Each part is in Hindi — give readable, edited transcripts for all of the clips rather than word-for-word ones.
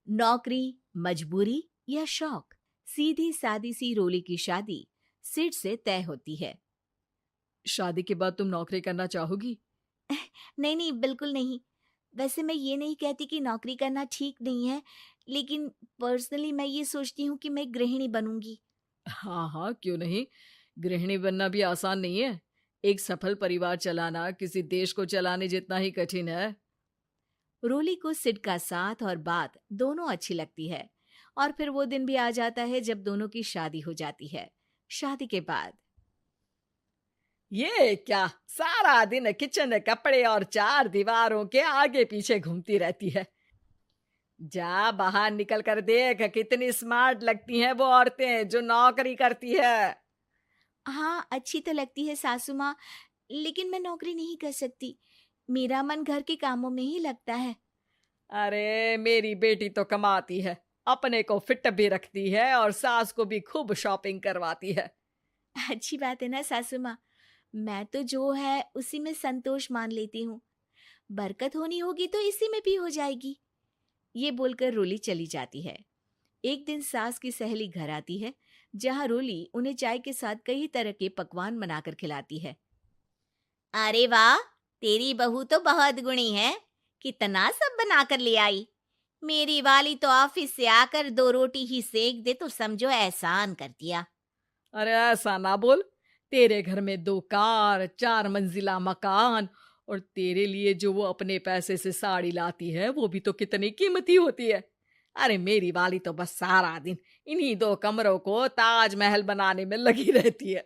नौकरी, मजबूरी या शौक, सीधी सादी सी रोली की शादी सिड से तय होती है। शादी के बाद तुम नौकरी करना चाहोगी? नहीं नहीं, बिल्कुल नहीं। वैसे मैं ये नहीं कहती कि नौकरी करना ठीक नहीं है, लेकिन पर्सनली मैं ये सोचती हूँ कि मैं गृहिणी बनूंगी। हाँ हाँ, क्यों नहीं। गृहिणी बनना भी आसान नहीं है। एक सफल परिवार चलाना किसी देश को चलाने जितना ही कठिन है। रोली को सिड का साथ और बात दोनों अच्छी लगती है, और फिर वो दिन भी आ जाता है जब दोनों की शादी हो जाती है। शादी के बाद ये क्या, सारा दिन किचन कपड़े और चार दीवारों के आगे पीछे घूमती रहती है। जा बाहर निकल कर देख, कितनी स्मार्ट लगती हैं वो औरतें जो नौकरी करती है। हाँ, अच्छी तो लगती है सासू माँ, लेकिन मैं नौकरी नहीं कर सकती। मेरा मन घर के कामों में ही लगता है। अरे मेरी बेटी तो कमाती है, अपने को फिट भी रखती है और सास को भी खूब शॉपिंग करवाती है। अच्छी बात है ना सासू माँ। मैं तो जो है उसी में संतोष मान लेती हूँ। बरकत होनी होगी तो इसी में भी हो जाएगी। ये बोलकर रोली चली जाती है। एक दिन सास की सहेली घर आती है, जहाँ रोली उन्हें चाय के साथ कई तरह के पकवान बनाकर खिलाती है। अरे वाह, तेरी बहू तो बहुत गुणी है। कितना सब बनाकर ले आई। मेरी वाली तो ऑफिस से आकर 2 रोटी ही सेक दे तो समझो एहसान कर दिया। अरे ऐसा ना बोल। तेरे घर में 2 कार, 4 मंजिला मकान, और तेरे लिए जो वो अपने पैसे से साड़ी लाती है वो भी तो कितनी कीमती होती है। अरे मेरी वाली तो बस सारा दिन इन्हीं 2 कमरों को ताजमहल बनाने में लगी रहती है।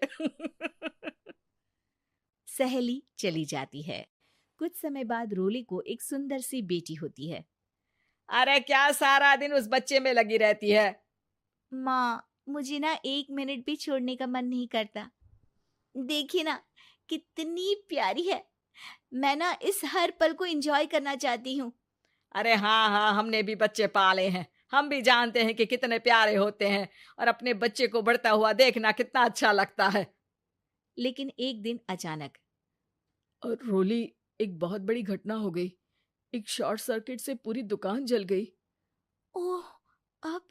सहेली चली जाती है। कुछ समय बाद रोली को एक सुंदर सी बेटी होती है। अरे क्या सारा दिन उस बच्चे में लगी रहती है। माँ, मुझे ना 1 मिनट भी छोड़ने का मन नहीं करता। देखिए ना, कितनी प्यारी है। मैं ना इस हर पल को एंजॉय करना चाहती हूँ। अरे हाँ हाँ, हमने भी बच्चे पाले हैं, हम भी जानते हैं कि कितने प्यारे होते हैं, और अपने बच्चे को बढ़ता हुआ देखना कितना अच्छा लगता है। लेकिन एक दिन अचानक और रोली, एक बहुत बड़ी घटना हो गई। एक शॉर्ट सर्किट से पूरी दुकान जल गई। ओह, अब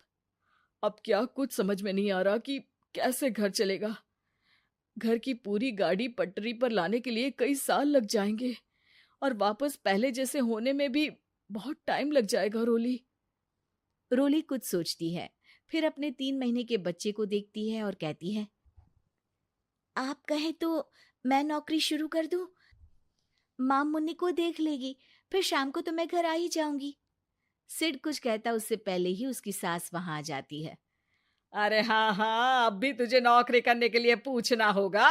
अब क्या कुछ समझ में नहीं आ रहा कि कैसे घर चलेगा। घर की पूरी गाड़ी पटरी पर लाने के लिए कई साल लग जाएंगे, और वापस पहले जैसे होने में भी बहुत टाइम लग जाएगा। रोली रोली कुछ सोचती है, फिर अपने 3 महीने के बच्चे को देखती है और कहती है, आप कहे तो मैं नौकरी शुरू कर दूं? माँ मुन्नी को देख लेगी, फिर शाम को तो मैं घर आ ही जाऊंगी। सिड कुछ कहता उससे पहले ही उसकी सास वहां आ जाती है। अरे हाँ हाँ, अब भी तुझे नौकरी करने के लिए पूछना होगा।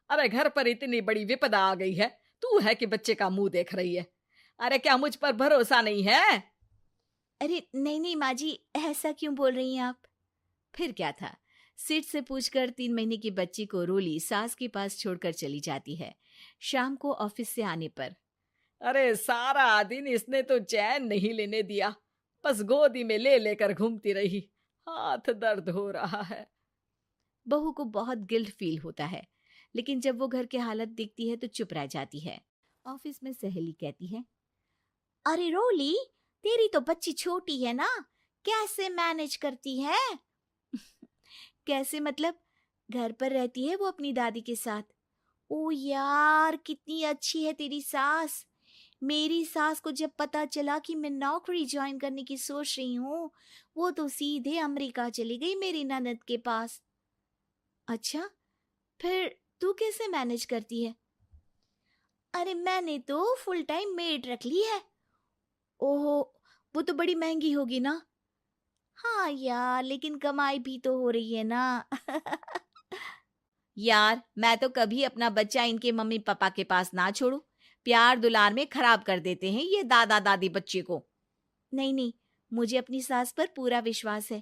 अरे घर पर इतनी बड़ी विपदा आ गई है, तू है कि बच्चे का मुंह देख रही है। अरे क्या मुझ पर भरोसा नहीं है? अरे नहीं नहीं माँ जी, ऐसा क्यों बोल रही हैं आप? फिर क्या था, सिड से पूछकर 3 महीने की बच्ची को रोली सास के पास छोड़कर चली जाती है। शाम को ऑफिस से आने पर अरे सारा दिन इसने तो चैन नहीं लेने दिया, बस गोदी में ले लेकर घूमती रही। हाथ दर्द हो रहा है। बहू को बहुत गिल्ट फील होता है, लेकिन जब वो घर की हालत देखती है तो चुप रह जाती है। ऑफिस में सहेली कहती है, अरे रोली, तेरी तो बच्ची छोटी है ना, कैसे मैनेज करती है? कैसे मतलब? घर पर रहती है वो अपनी दादी के साथ। ओ यार, कितनी अच्छी है तेरी सास। मेरी सास को जब पता चला कि मैं नौकरी ज्वाइन करने की सोच रही हूँ, वो तो सीधे अमेरिका चली गई मेरी ननद के पास। अच्छा, फिर तू कैसे मैनेज करती है? अरे मैंने तो फुल टाइम मेड रख ली है। ओहो, वो तो बड़ी महंगी होगी ना? हाँ यार, लेकिन कमाई भी तो हो रही है ना। यार, मैं तो कभी अपना बच्चा इनके मम्मी पापा के पास ना छोड़ू। प्यार दुलार में खराब कर देते हैं ये दादा दादी बच्चे को। नहीं नहीं, मुझे अपनी सास पर पूरा विश्वास है।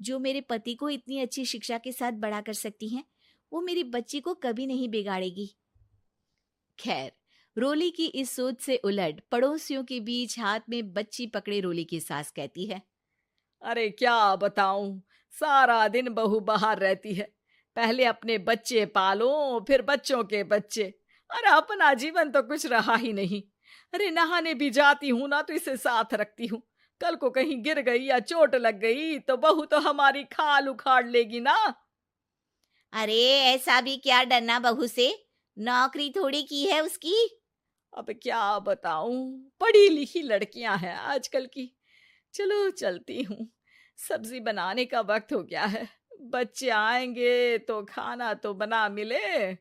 जो मेरे पति को इतनी अच्छी शिक्षा के साथ बड़ा कर सकती हैं, वो मेरी बच्ची को कभी नहीं बिगाड़ेगी। खैर, रोली की इस सोच से उलट पड़ोसियों के बीच हाथ में बच्ची पकड़े रोली की सास कहती है, अरे क्या बताऊं, सारा दिन बहू बाहर रहती है। पहले अपने बच्चे पालो, फिर बच्चों के बच्चे। अरे अपना जीवन तो कुछ रहा ही नहीं। अरे नहाने भी जाती हूं ना तो इसे साथ रखती हूँ, कल को कहीं गिर गई या चोट लग गई तो बहू तो हमारी खाल उखाड़ लेगी ना। अरे ऐसा भी क्या डरना बहू से, नौकरी थोड़ी की है उसकी। अब क्या बताऊं, पढ़ी लिखी लड़कियां हैं आजकल की। चलो चलती हूँ, सब्जी बनाने का वक्त हो गया है। बच्चे आएंगे तो खाना तो बना मिले।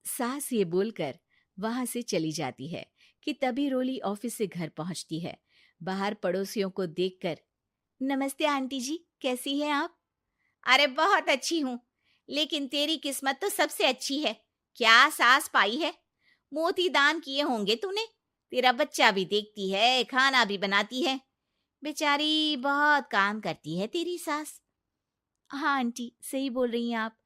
सास ये बोलकर वहां से चली जाती है कि तभी रोली ऑफिस से घर पहुंचती है। बाहर पड़ोसियों को देखकर, नमस्ते आंटी जी, कैसी हैं आप? अरे बहुत अच्छी हूँ, लेकिन तेरी किस्मत तो सबसे अच्छी है। क्या सास पाई है, मोती दान किए होंगे तूने। तेरा बच्चा भी देखती है, खाना भी बनाती है। बेचारी बहुत काम करती है तेरी सास। हाँ आंटी, सही बोल रही हैं आप।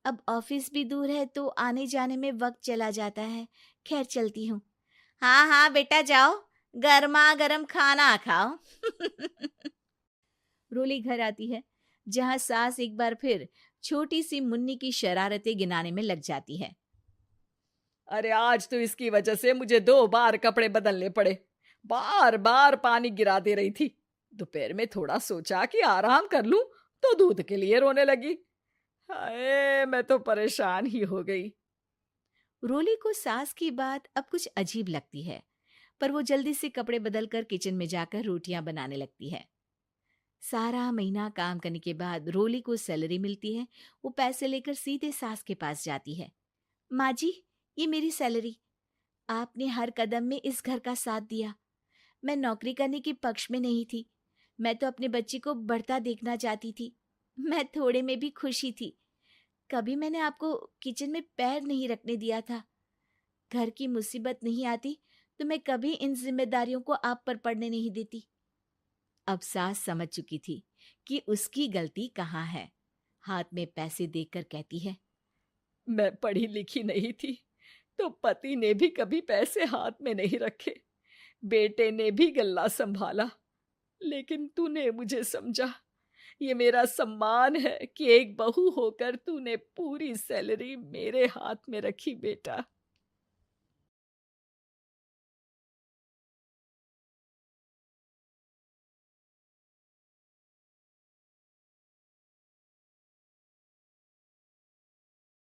अब ऑफिस भी दूर है तो आने जाने में वक्त चला जाता है। खैर चलती हूँ। हाँ हाँ बेटा जाओ, गर्मा गर्म खाना खाओ। रोली घर आती है, जहां सास एक बार फिर छोटी सी मुन्नी की शरारतें गिनाने में लग जाती है। अरे आज तो इसकी वजह से मुझे 2 बार कपड़े बदलने पड़े। बार बार पानी गिरा दे रही थी। दोपहर में थोड़ा सोचा कि आराम कर लूं तो दूध के लिए रोने लगी। हाय, मैं तो परेशान ही हो गई। रोली को सास की बात अब कुछ अजीब लगती है, पर वो जल्दी से कपड़े बदलकर किचन में जाकर रोटियां बनाने लगती है। सारा महीना काम करने के बाद रोली को सैलरी मिलती है। वो पैसे लेकर सीधे सास के पास जाती है। माँ जी, ये मेरी सैलरी। आपने हर कदम में इस घर का साथ दिया। मैं नौकरी करने के पक्ष में नहीं थी। मैं तो अपने बच्चे को बढ़ता देखना चाहती थी। मैं थोड़े में भी खुशी थी। कभी मैंने आपको किचन में पैर नहीं रखने दिया था। घर की मुसीबत नहीं आती तो मैं कभी इन जिम्मेदारियों को आप पर पड़ने नहीं देती। अब सास समझ चुकी थी कि उसकी गलती कहाँ है। हाथ में पैसे देखकर कहती है, मैं पढ़ी लिखी नहीं थी तो पति ने भी कभी पैसे हाथ में नहीं रखे। बेटे ने भी गल्ला संभाला, लेकिन तूने मुझे समझा। ये मेरा सम्मान है कि एक बहू होकर तूने पूरी सैलरी मेरे हाथ में रखी बेटा।